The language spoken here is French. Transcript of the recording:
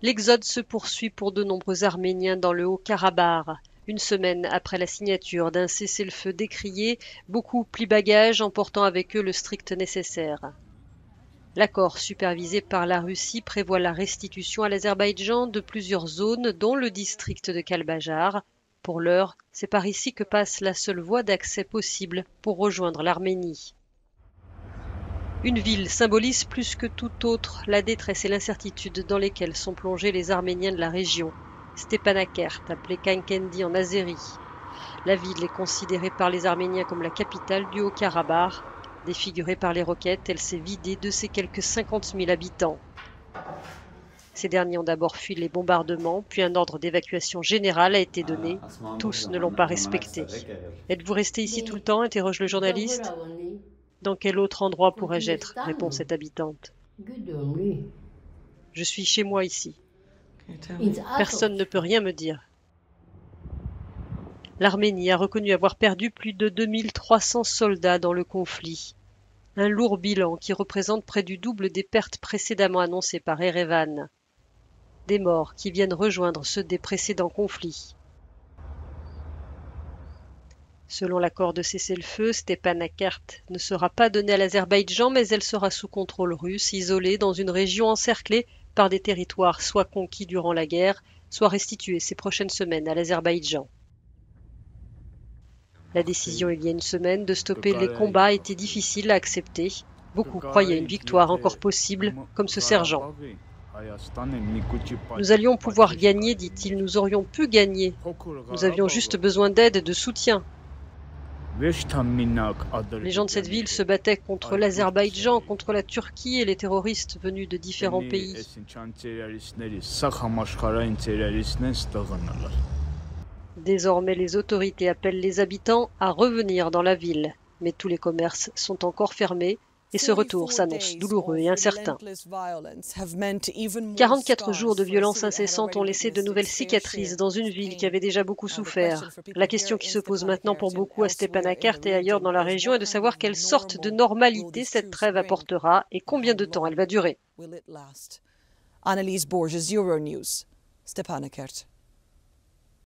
L'exode se poursuit pour de nombreux Arméniens dans le Haut-Karabakh. Une semaine après la signature d'un cessez-le-feu décrié, beaucoup plient bagages, emportant avec eux le strict nécessaire. L'accord supervisé par la Russie prévoit la restitution à l'Azerbaïdjan de plusieurs zones, dont le district de Kalbajar. Pour l'heure, c'est par ici que passe la seule voie d'accès possible pour rejoindre l'Arménie. Une ville symbolise plus que toute autre la détresse et l'incertitude dans lesquelles sont plongés les Arméniens de la région. Stepanakert, appelée Kankendi en azérie. La ville est considérée par les Arméniens comme la capitale du Haut-Karabakh. Défigurée par les roquettes, elle s'est vidée de ses quelques 50 000 habitants. Ces derniers ont d'abord fui les bombardements, puis un ordre d'évacuation générale a été donné. Tous ne l'ont pas respecté. « Êtes-vous resté ici tout le temps ?» interroge le journaliste. « Dans quel autre endroit pourrais-je être ?» répond cette habitante. « Je suis chez moi ici. Personne ne peut rien me dire. » L'Arménie a reconnu avoir perdu plus de 2300 soldats dans le conflit. Un lourd bilan qui représente près du double des pertes précédemment annoncées par Erevan. Des morts qui viennent rejoindre ceux des précédents conflits. Selon l'accord de cessez-le-feu, Stepanakert ne sera pas donnée à l'Azerbaïdjan, mais elle sera sous contrôle russe, isolée dans une région encerclée par des territoires soit conquis durant la guerre, soit restitués ces prochaines semaines à l'Azerbaïdjan. La décision il y a une semaine de stopper les combats était difficile à accepter. Beaucoup croyaient une victoire encore possible, comme ce sergent. Nous allions pouvoir gagner, dit-il, nous aurions pu gagner. Nous avions juste besoin d'aide et de soutien. Les gens de cette ville se battaient contre l'Azerbaïdjan, contre la Turquie et les terroristes venus de différents pays. Désormais, les autorités appellent les habitants à revenir dans la ville, mais tous les commerces sont encore fermés et ce retour s'annonce douloureux et incertain. 44 jours de violences incessantes ont laissé de nouvelles cicatrices dans une ville qui avait déjà beaucoup souffert. La question qui se pose maintenant pour beaucoup à Stepanakert et ailleurs dans la région est de savoir quelle sorte de normalité cette trêve apportera et combien de temps elle va durer. Annelies Borges, Euronews, Stepanakert.